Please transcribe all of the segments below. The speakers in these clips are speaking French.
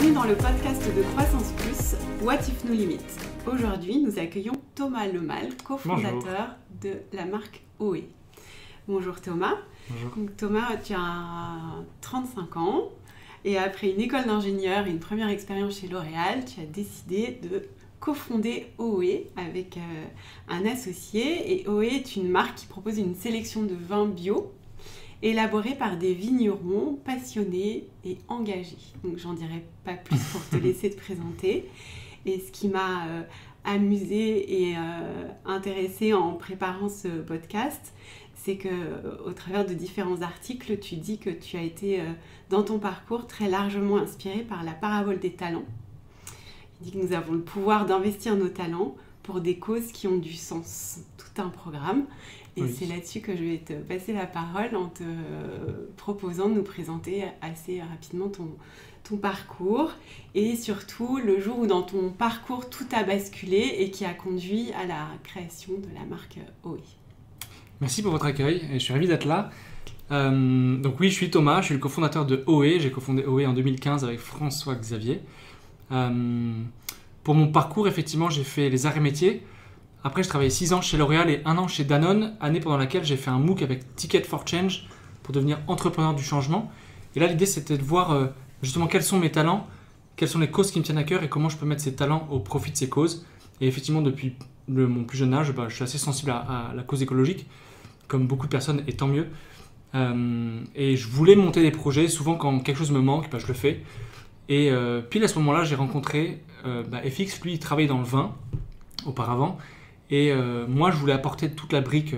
Bienvenue dans le podcast de Croissance Plus, What If No Limit. Aujourd'hui, nous accueillons Thomas Lemal, cofondateur de la marque OE. Bonjour Thomas. Bonjour. Donc, Thomas, tu as 35 ans et après une école d'ingénieur et une première expérience chez L'Oréal, tu as décidé de cofonder OE avec un associé. Et OE est une marque qui propose une sélection de vins bio élaborés par des vignerons passionnés et engagés. Donc j'en dirai pas plus pour te laisser te présenter. Et ce qui m'a amusée et intéressée en préparant ce podcast, c'est qu'au travers de différents articles, tu dis que tu as été dans ton parcours très largement inspiré par la parabole des talents. Il dit que nous avons le pouvoir d'investir nos talents pour des causes qui ont du sens. Tout un programme. Et oui, c'est là-dessus que je vais te passer la parole en te proposant de nous présenter assez rapidement ton parcours et surtout le jour où dans ton parcours tout a basculé et qui a conduit à la création de la marque OE. Merci pour votre accueil et je suis ravi d'être là. Donc oui, je suis Thomas, je suis le cofondateur de OE. J'ai cofondé OE en 2015 avec François Xavier. Pour mon parcours, effectivement, j'ai fait les arts et métiers. Après, je travaillé 6 ans chez L'Oréal et 1 an chez Danone, année pendant laquelle j'ai fait un MOOC avec Ticket for Change pour devenir entrepreneur du changement. Et là, l'idée, c'était de voir justement quels sont mes talents, quelles sont les causes qui me tiennent à cœur et comment je peux mettre ces talents au profit de ces causes. Et effectivement, depuis mon plus jeune âge, je suis assez sensible à la cause écologique, comme beaucoup de personnes, et tant mieux. Et je voulais monter des projets. Souvent, quand quelque chose me manque, je le fais. Et puis à ce moment-là, j'ai rencontré FX. Lui, il travaillait dans le vin auparavant. Et moi, je voulais apporter toute la brique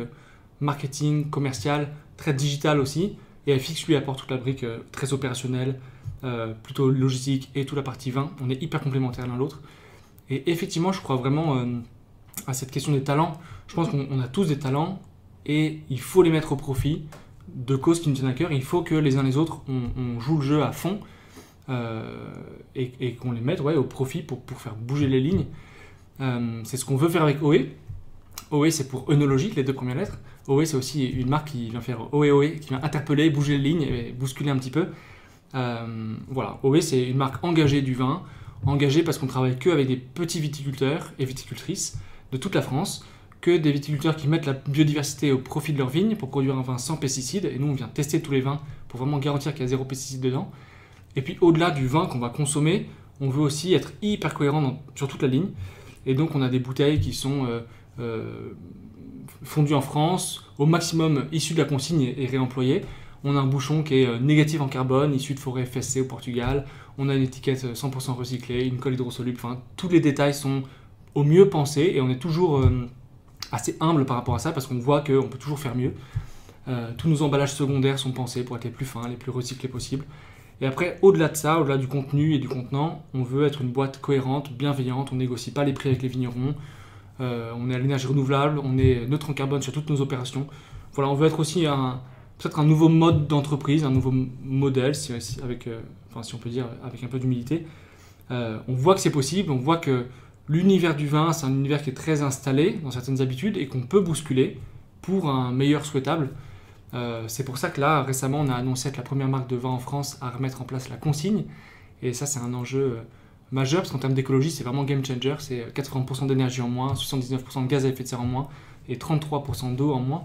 marketing, commercial, très digital aussi. Et FX, lui, apporte toute la brique très opérationnelle, plutôt logistique et toute la partie vin. On est hyper complémentaires l'un l'autre. Et effectivement, je crois vraiment à cette question des talents. Je pense qu'on a tous des talents et il faut les mettre au profit de causes qui nous tiennent à cœur. Il faut que les uns les autres, on joue le jeu à fond et qu'on les mette au profit pour faire bouger les lignes. C'est ce qu'on veut faire avec OE. OE, c'est pour œnologique, les 2 premières lettres. OE, c'est aussi une marque qui vient faire OE, qui vient interpeller, bouger les lignes et bousculer un petit peu. Voilà, OE, c'est une marque engagée du vin, engagée parce qu'on travaille que avec des petits viticulteurs et viticultrices de toute la France, que des viticulteurs qui mettent la biodiversité au profit de leurs vignes pour produire un vin sans pesticides. Et nous, on vient tester tous les vins pour vraiment garantir qu'il y a 0 pesticides dedans. Et puis, au-delà du vin qu'on va consommer, on veut aussi être hyper cohérent sur toute la ligne. Et donc, on a des bouteilles qui sont fondues en France, au maximum issues de la consigne et réemployées. On a un bouchon qui est négatif en carbone, issu de forêt FSC au Portugal. On a une étiquette 100% recyclée, une colle hydrosoluble. Enfin, tous les détails sont au mieux pensés et on est toujours assez humble par rapport à ça parce qu'on voit qu'on peut toujours faire mieux. Tous nos emballages secondaires sont pensés pour être les plus fins, les plus recyclés possibles. Et après, au-delà de ça, au-delà du contenu et du contenant, on veut être une boîte cohérente, bienveillante, on négocie pas les prix avec les vignerons, on est à l'énergie renouvelable, on est neutre en carbone sur toutes nos opérations. Voilà, on veut être aussi peut-être un nouveau mode d'entreprise, un nouveau modèle, si on peut dire avec un peu d'humilité. On voit que c'est possible, on voit que l'univers du vin, c'est un univers qui est très installé dans certaines habitudes et qu'on peut bousculer pour un meilleur souhaitable. C'est pour ça que là, récemment, on a annoncé être la première marque de vin en France à remettre en place la consigne. Et ça, c'est un enjeu majeur, parce qu'en termes d'écologie, c'est vraiment game changer. C'est 80% d'énergie en moins, 79% de gaz à effet de serre en moins, et 33% d'eau en moins.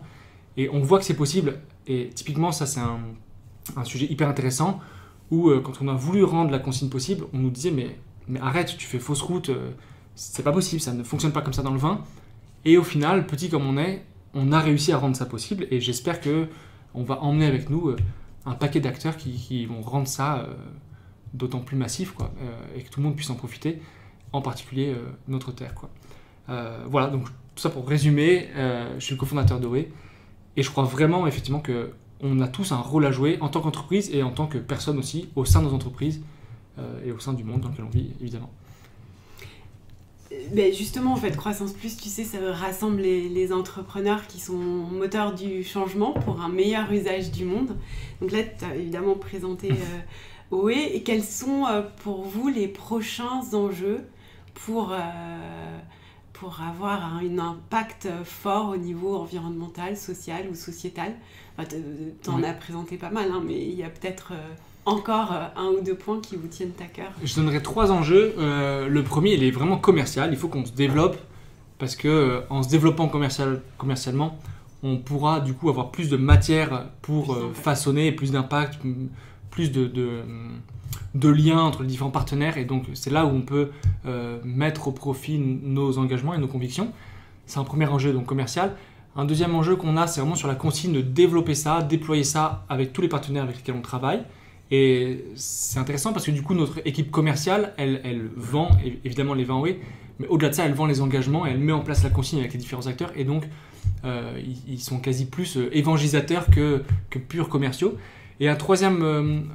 Et on voit que c'est possible. Et typiquement, ça, c'est un sujet hyper intéressant, où quand on a voulu rendre la consigne possible, on nous disait, mais arrête, tu fais fausse route, c'est pas possible, ça ne fonctionne pas comme ça dans le vin. Et au final, petit comme on a réussi à rendre ça possible et j'espère qu'on va emmener avec nous un paquet d'acteurs qui vont rendre ça d'autant plus massif et que tout le monde puisse en profiter, en particulier notre terre. Voilà, donc tout ça pour résumer, je suis le cofondateur d'OE et je crois vraiment effectivement qu'on a tous un rôle à jouer en tant qu'entreprise et en tant que personne aussi au sein de nos entreprises et au sein du monde dans lequel on vit évidemment. Ben justement, en fait, Croissance Plus, tu sais, ça rassemble les entrepreneurs qui sont moteurs du changement pour un meilleur usage du monde. Donc là, tu as évidemment présenté OE. Et quels sont pour vous les prochains enjeux pour avoir un impact fort au niveau environnemental, social ou sociétal? Enfin, tu en as présenté pas mal, hein, mais il y a peut-être encore un ou deux points qui vous tiennent à cœur? Je donnerais 3 enjeux. Le premier, il est vraiment commercial. Il faut qu'on se développe parce que en se développant commercialement, on pourra du coup avoir plus de matière pour façonner, plus d'impact, plus de liens entre les différents partenaires. Et donc, c'est là où on peut mettre au profit nos engagements et nos convictions. C'est un premier enjeu donc commercial. Un deuxième enjeu qu'on a, c'est vraiment sur la consigne de développer ça, déployer ça avec tous les partenaires avec lesquels on travaille. Et c'est intéressant parce que du coup, notre équipe commerciale, elle vend évidemment les 20 OE, mais au-delà de ça, elle vend les engagements et elle met en place la consigne avec les différents acteurs. Et donc, ils sont quasi plus évangélisateurs que purs commerciaux. Et un troisième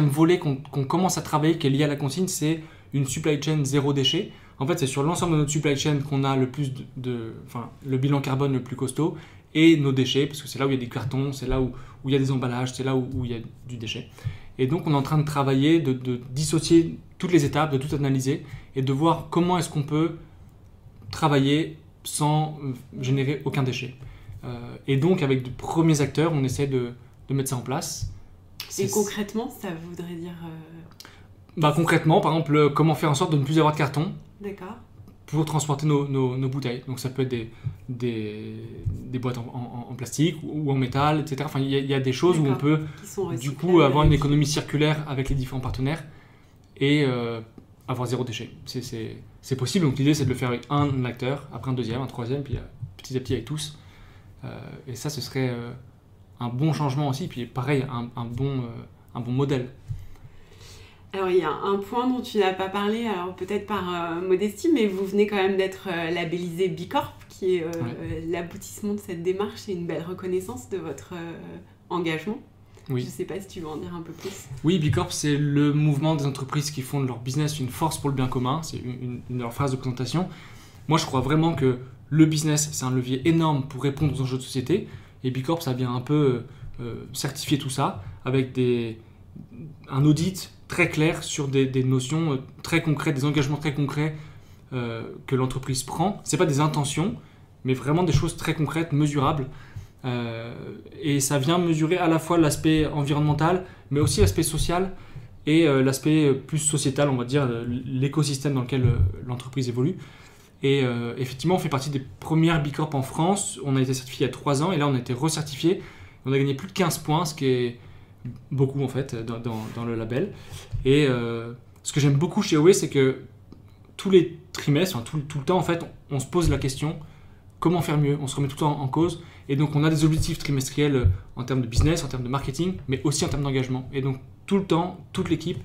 volet qu'on commence à travailler, qui est lié à la consigne, c'est une supply chain zéro déchet. En fait, c'est sur l'ensemble de notre supply chain qu'on a le plus le bilan carbone le plus costaud et nos déchets, parce que c'est là où il y a des cartons, c'est là où il y a des emballages, c'est là où il y a du déchet. Et donc, on est en train de travailler, de dissocier toutes les étapes, de tout analyser et de voir comment est-ce qu'on peut travailler sans générer aucun déchet. Et donc, avec de premiers acteurs, on essaie de mettre ça en place. Et concrètement, ça voudrait dire... Concrètement, par exemple, comment faire en sorte de ne plus avoir de carton. D'accord. Pour transporter nos bouteilles. Donc ça peut être des boîtes en plastique ou en métal, etc. Enfin, il y a des choses où on peut du coup avoir une économie circulaire avec les différents partenaires et avoir zéro déchet. C'est possible, donc l'idée c'est de le faire avec un acteur, après un deuxième, un troisième, puis petit à petit avec tous. Et ça, ce serait un bon changement aussi, puis pareil, un bon modèle. Alors, il y a un point dont tu n'as pas parlé, alors peut-être par modestie, mais vous venez quand même d'être labellisé B Corp, qui est l'aboutissement de cette démarche et une belle reconnaissance de votre engagement. Oui. Je ne sais pas si tu veux en dire un peu plus. Oui, B Corp, c'est le mouvement des entreprises qui font de leur business une force pour le bien commun. C'est une de leurs phrases de présentation. Moi, je crois vraiment que le business, c'est un levier énorme pour répondre aux enjeux de société. Et B Corp, ça vient un peu certifier tout ça avec un audit très clair sur des notions très concrètes, des engagements très concrets que l'entreprise prend. Ce n'est pas des intentions, mais vraiment des choses très concrètes, mesurables. Et ça vient mesurer à la fois l'aspect environnemental, mais aussi l'aspect social et l'aspect plus sociétal, on va dire, l'écosystème dans lequel l'entreprise évolue. Et effectivement, on fait partie des premières B Corp en France. On a été certifié il y a 3 ans et là, on a été recertifié. On a gagné plus de 15 points, ce qui est beaucoup en fait dans le label. Et ce que j'aime beaucoup chez OE, c'est que tous les trimestres, tout le temps en fait, on se pose la question comment faire mieux, on se remet tout le temps en cause. Et donc on a des objectifs trimestriels en termes de business, en termes de marketing, mais aussi en termes d'engagement. Et donc tout le temps, toute l'équipe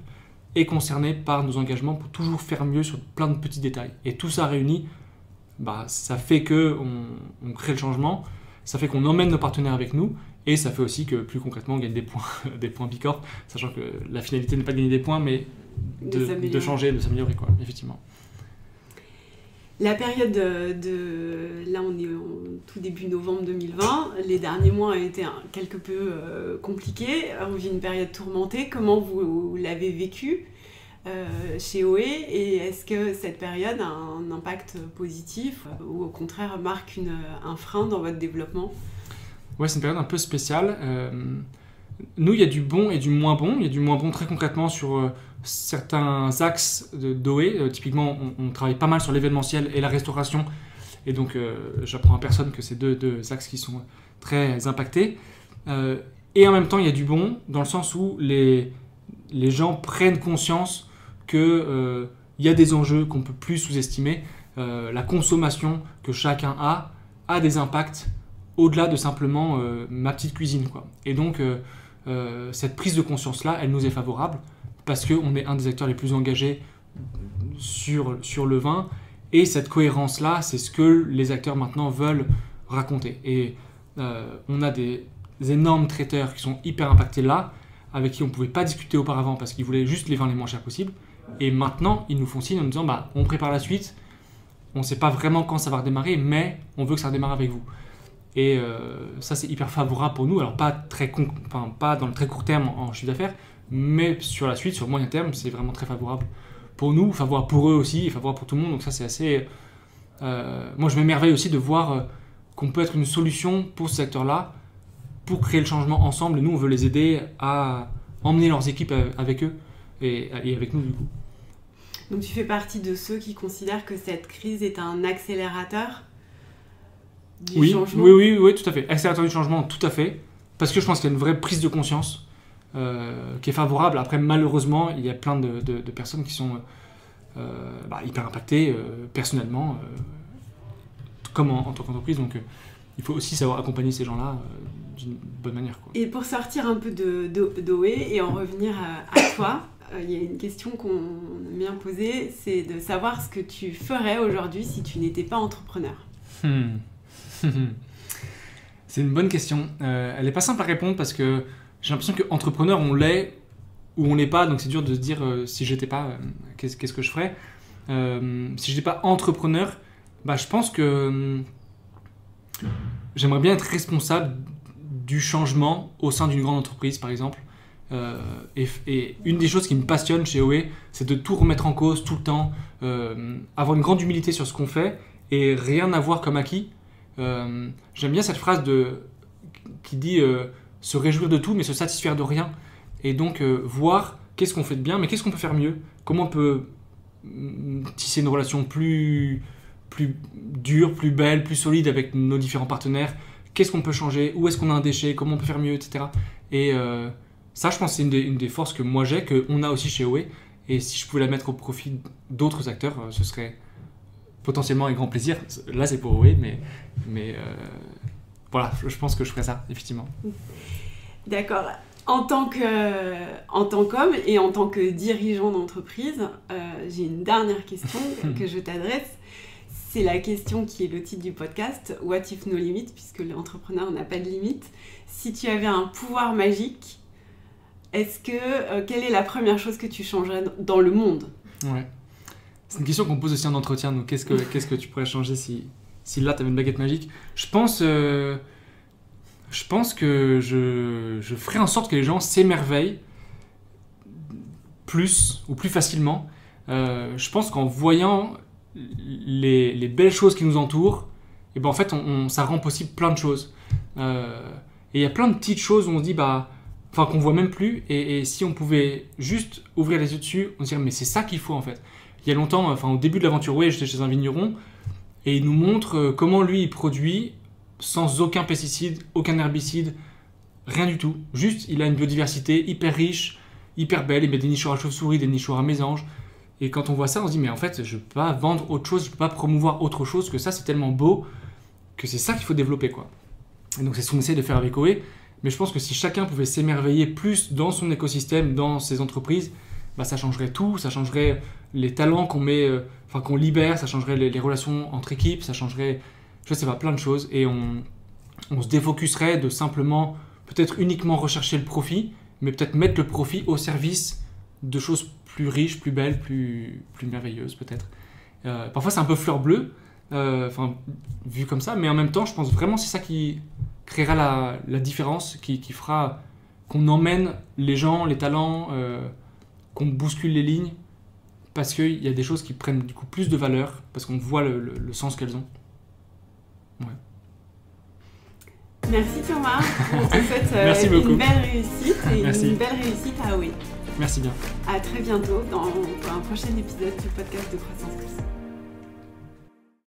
est concernée par nos engagements pour toujours faire mieux sur plein de petits détails. Et tout ça réuni, ça fait qu'on crée le changement, ça fait qu'on emmène nos partenaires avec nous, et ça fait aussi que plus concrètement on gagne des points B Corp, sachant que la finalité n'est pas de gagner des points, mais de changer, de s'améliorer, quoi, effectivement. La période là on est au tout début novembre 2020, les derniers mois ont été quelque peu compliqués, on vit une période tourmentée. Comment vous l'avez vécu chez OE, et est-ce que cette période a un impact positif ou au contraire marque un frein dans votre développement? Ouais, c'est une période un peu spéciale. Nous, il y a du bon et du moins bon. Il y a du moins bon très concrètement sur certains axes d'OE. Typiquement, on travaille pas mal sur l'événementiel et la restauration. Et donc, j'apprends à personne que c'est deux axes qui sont très impactés. Et en même temps, il y a du bon dans le sens où les gens prennent conscience qu'il y a des enjeux qu'on ne peut plus sous-estimer. La consommation que chacun a des impacts au-delà de simplement ma petite cuisine, quoi. Et donc, cette prise de conscience-là, elle nous est favorable parce qu'on est un des acteurs les plus engagés sur le vin. Et cette cohérence-là, c'est ce que les acteurs maintenant veulent raconter. Et on a des énormes traiteurs qui sont hyper impactés là, avec qui on ne pouvait pas discuter auparavant parce qu'ils voulaient juste les vins les moins chers possibles. Et maintenant, ils nous font signe en nous disant on prépare la suite, on ne sait pas vraiment quand ça va redémarrer, mais on veut que ça redémarre avec vous. Et ça, c'est hyper favorable pour nous. Alors, pas dans le très court terme en chiffre d'affaires, mais sur la suite, sur le moyen terme, c'est vraiment très favorable pour nous, favorable pour eux aussi, et favorable pour tout le monde. Donc ça, c'est assez... moi, je m'émerveille aussi de voir qu'on peut être une solution pour ce secteur-là, pour créer le changement ensemble. Et nous, on veut les aider à emmener leurs équipes avec eux et avec nous du coup. Donc tu fais partie de ceux qui considèrent que cette crise est un accélérateur du changement? Oui, tout à fait. Accélérateur du changement, tout à fait. Parce que je pense qu'il y a une vraie prise de conscience qui est favorable. Après, malheureusement, il y a plein de personnes qui sont hyper impactées personnellement, comme en tant qu'entreprise. Donc, il faut aussi savoir accompagner ces gens-là d'une bonne manière, quoi. Et pour sortir un peu d'OE et en revenir à toi, il y a une question qu'on aime bien poser, c'est de savoir ce que tu ferais aujourd'hui si tu n'étais pas entrepreneur. C'est une bonne question. Elle n'est pas simple à répondre parce que j'ai l'impression qu'entrepreneur, on l'est ou on l'est pas, donc c'est dur de se dire si j'étais pas, qu'est-ce que je ferais. Si j'étais pas entrepreneur, je pense que j'aimerais bien être responsable du changement au sein d'une grande entreprise, par exemple. Et une des choses qui me passionne chez OE, c'est de tout remettre en cause tout le temps, avoir une grande humilité sur ce qu'on fait et rien avoir comme acquis. J'aime bien cette phrase qui dit se réjouir de tout mais se satisfaire de rien, et donc voir qu'est-ce qu'on fait de bien mais qu'est-ce qu'on peut faire mieux, comment on peut tisser une relation plus dure, plus belle, plus solide avec nos différents partenaires, qu'est-ce qu'on peut changer, où est-ce qu'on a un déchet, comment on peut faire mieux, etc. Et ça, je pense que c'est une des forces que moi j'ai, qu'on a aussi chez OE, et si je pouvais la mettre au profit d'autres acteurs, ce serait potentiellement avec grand plaisir. Là, c'est pour OE, mais voilà, je pense que je ferais ça, effectivement. D'accord. En tant qu'homme et en tant que dirigeant d'entreprise, j'ai une dernière question que je t'adresse. C'est la question qui est le titre du podcast, What if no limit, puisque l'entrepreneur n'a pas de limite. Si tu avais un pouvoir magique, quelle est la première chose que tu changerais dans le monde? Ouais. C'est une question qu'on pose aussi en entretien. Donc, qu'est-ce que tu pourrais changer si là, tu avais une baguette magique? Je pense que je ferais en sorte que les gens s'émerveillent plus ou plus facilement. Je pense qu'en voyant les belles choses qui nous entourent, et en fait, ça rend possible plein de choses. Et il y a plein de petites choses où on se dit, qu'on voit même plus. Et si on pouvait juste ouvrir les yeux dessus, on se dirait, mais c'est ça qu'il faut en fait. Il y a longtemps, au début de l'aventure, j'étais chez un vigneron et il nous montre comment lui il produit sans aucun pesticide, aucun herbicide, rien du tout. Juste, il a une biodiversité hyper riche, hyper belle. Il met des nichoirs à chauves-souris, des nichoirs à mésanges. Et quand on voit ça, on se dit, mais en fait, je ne peux pas vendre autre chose, je ne peux pas promouvoir autre chose que ça. C'est tellement beau que c'est ça qu'il faut développer, quoi. Et donc, c'est ce qu'on essaie de faire avec OE. Mais je pense que si chacun pouvait s'émerveiller plus dans son écosystème, dans ses entreprises, ça changerait tout. Ça changerait les talents qu'on libère, ça changerait les relations entre équipes, ça changerait, je sais pas, plein de choses. Et on se défocuserait de simplement, peut-être uniquement rechercher le profit, mais peut-être mettre le profit au service de choses plus riches, plus belles, plus merveilleuses peut-être. Parfois c'est un peu fleur bleue, vu comme ça, mais en même temps je pense vraiment que c'est ça qui créera la différence, qui fera qu'on emmène les gens, les talents, qu'on bouscule les lignes, parce qu'il y a des choses qui prennent du coup plus de valeur, parce qu'on voit le sens qu'elles ont. Ouais. Merci Thomas, on te souhaite une belle réussite et une belle réussite à OE. Merci bien. À très bientôt pour un prochain épisode du podcast de Croissance Plus.